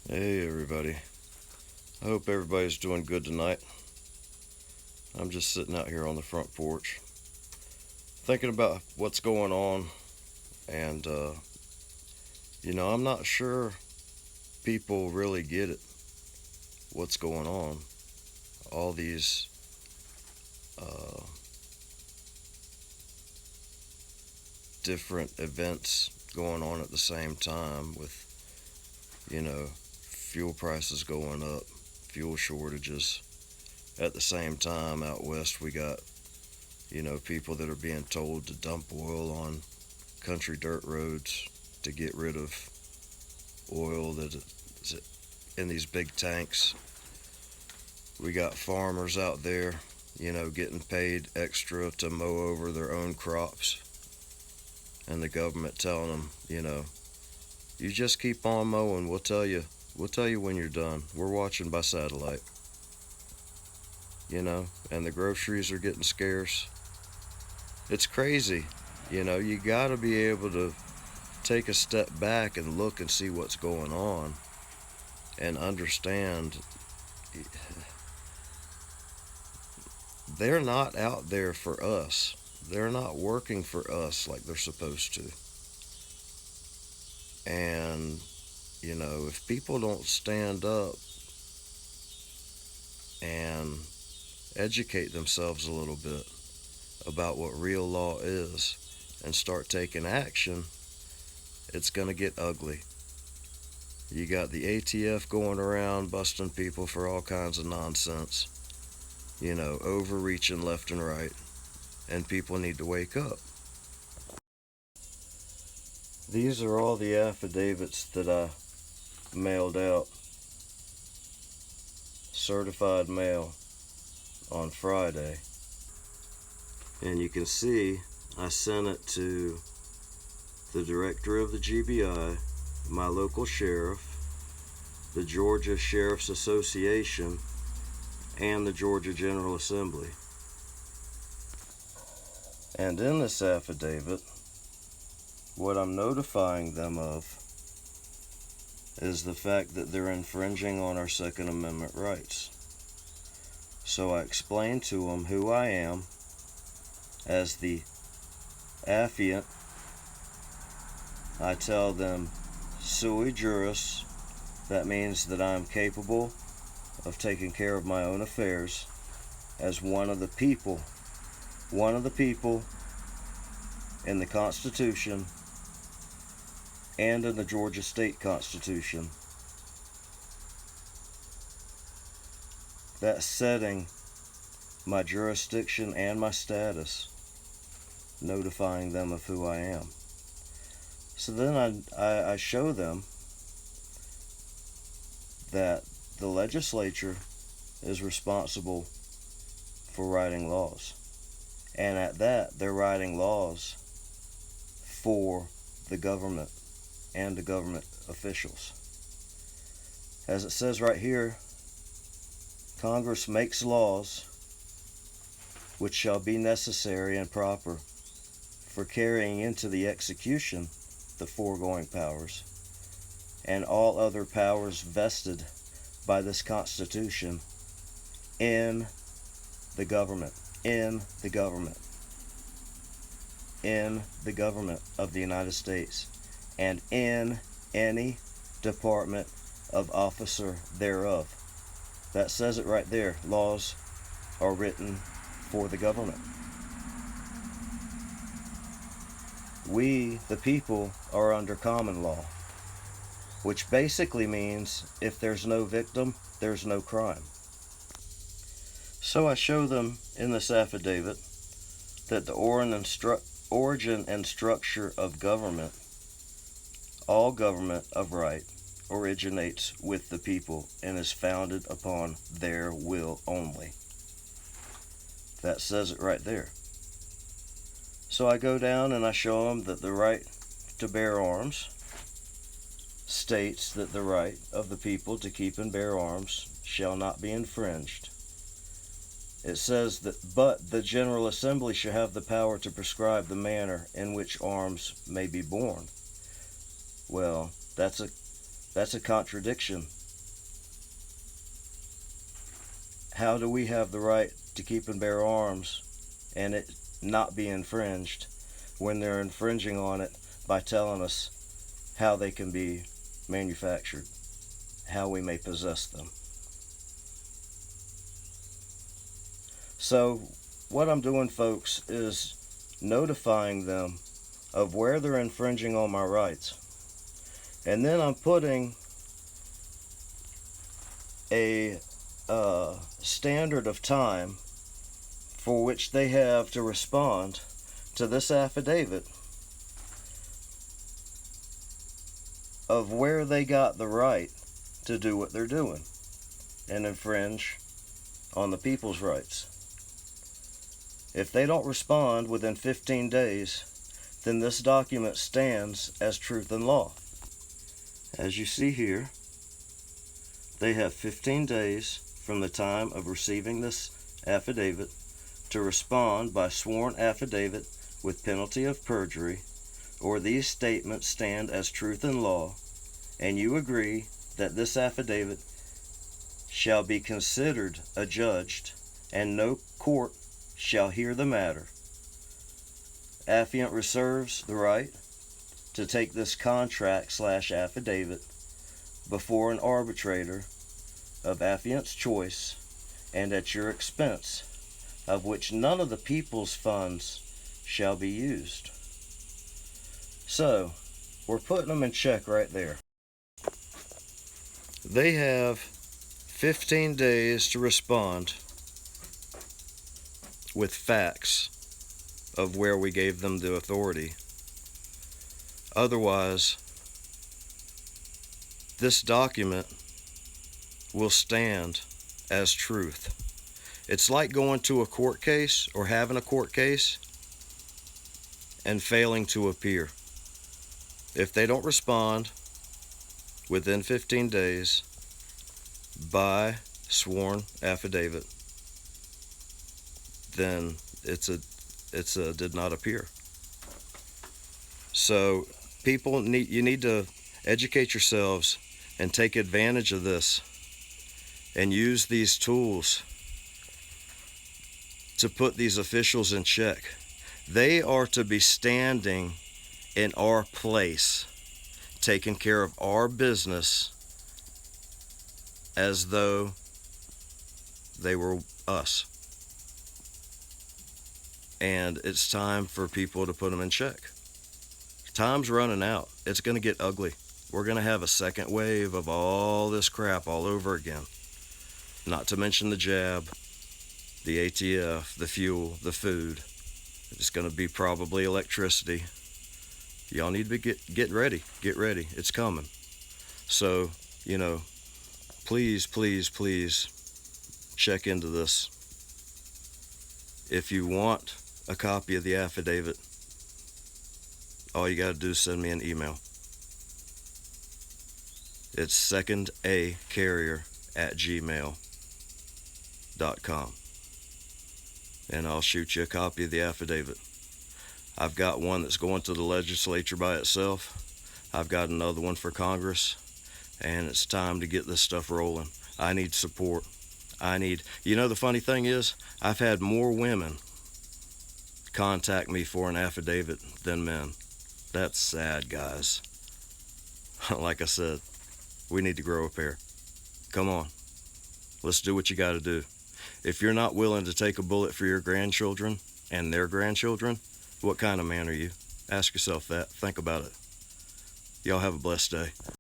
Hey everybody. I hope everybody's doing good tonight. I'm just sitting out here on the front porch thinking about what's going on, and I'm not sure people really get it, what's going on. All these uh, different events going on at the same time with, fuel prices going up, fuel shortages. At the same time, out west, we got, people that are being told to dump oil on country dirt roads to get rid of oil that is in these big tanks. We got farmers out there, getting paid extra to mow over their own crops, and the government telling them, you just keep on mowing. We'll tell you when you're done. We're watching by satellite. And the groceries are getting scarce. It's crazy. You got to be able to take a step back and look and see what's going on and understand they're not out there for us. They're not working for us like they're supposed to. And, if people don't stand up and educate themselves a little bit about what real law is and start taking action, it's going to get ugly. You got the ATF going around busting people for all kinds of nonsense, overreaching left and right, and people need to wake up. These are all the affidavits that I mailed out, certified mail, on Friday. And you can see I sent it to the director of the GBI, my local sheriff, the Georgia Sheriff's Association, and the Georgia General Assembly. And in this affidavit, what I'm notifying them of is the fact that they're infringing on our Second Amendment rights. So I explain to them who I am as the affiant. I tell them sui juris, that means that I am capable of taking care of my own affairs as one of the people in the Constitution and in the Georgia State Constitution. That's setting my jurisdiction and my status, notifying them of who I am. So then I show them that the legislature is responsible for writing laws. And at that, they're writing laws for the government and the government officials. As it says right here, Congress makes laws which shall be necessary and proper for carrying into the execution the foregoing powers, and all other powers vested by this Constitution in the government, in the government of the United States, and in any department of officer thereof. That says it right there. Laws are written for the government. We, the people, are under common law, which basically means if there's no victim, there's no crime. So I show them in this affidavit that the origin and structure of government, all government of right, originates with the people and is founded upon their will only. That says it right there. So I go down and I show them that the right to bear arms states that the right of the people to keep and bear arms shall not be infringed. It says that, but the General Assembly shall have the power to prescribe the manner in which arms may be borne. Well, that's a contradiction. how do we have the right to keep and bear arms and it not be infringed when they're infringing on it by telling us how they can be manufactured, how we may possess them? So what I'm doing, folks, is notifying them of where they're infringing on my rights. And then I'm putting a standard of time for which they have to respond to this affidavit of where they got the right to do what they're doing and infringe on the people's rights. If they don't respond within 15 days, then this document stands as truth and law. As you see here, they have 15 days from the time of receiving this affidavit to respond by sworn affidavit with penalty of perjury, or these statements stand as truth and law, and you agree that this affidavit shall be considered adjudged, and no court shall hear the matter. Affiant reserves the right to take this contract/affidavit before an arbitrator of affiant's choice and at your expense, of which none of the people's funds shall be used. So, we're putting them in check right there. They have 15 days to respond with facts of where we gave them the authority. Otherwise, this document will stand as truth. It's like going to a court case or having a court case and failing to appear. If they don't respond within 15 days by sworn affidavit, then it's a did not appear. So you need to educate yourselves and take advantage of this and use these tools to put these officials in check. They are to be standing in our place, taking care of our business as though they were us. And it's time for people to put them in check. Time's running out. It's going to get ugly. We're going to have a second wave of all this crap all over again. Not to mention the jab, the ATF, the fuel, the food. It's going to be probably electricity. Y'all need to get ready. Get ready. It's coming. So, please, please, please check into this. If you want a copy of the affidavit, all you got to do is send me an email. It's secondacarrier@gmail.com, and I'll shoot you a copy of the affidavit. I've got one that's going to the legislature by itself. I've got another one for Congress, and it's time to get this stuff rolling. I need support. The funny thing is, I've had more women contact me for an affidavit than men. That's sad, guys. Like I said, we need to grow a pair. Come on. Let's do what you got to do. If you're not willing to take a bullet for your grandchildren and their grandchildren, what kind of man are you? Ask yourself that. Think about it. Y'all have a blessed day.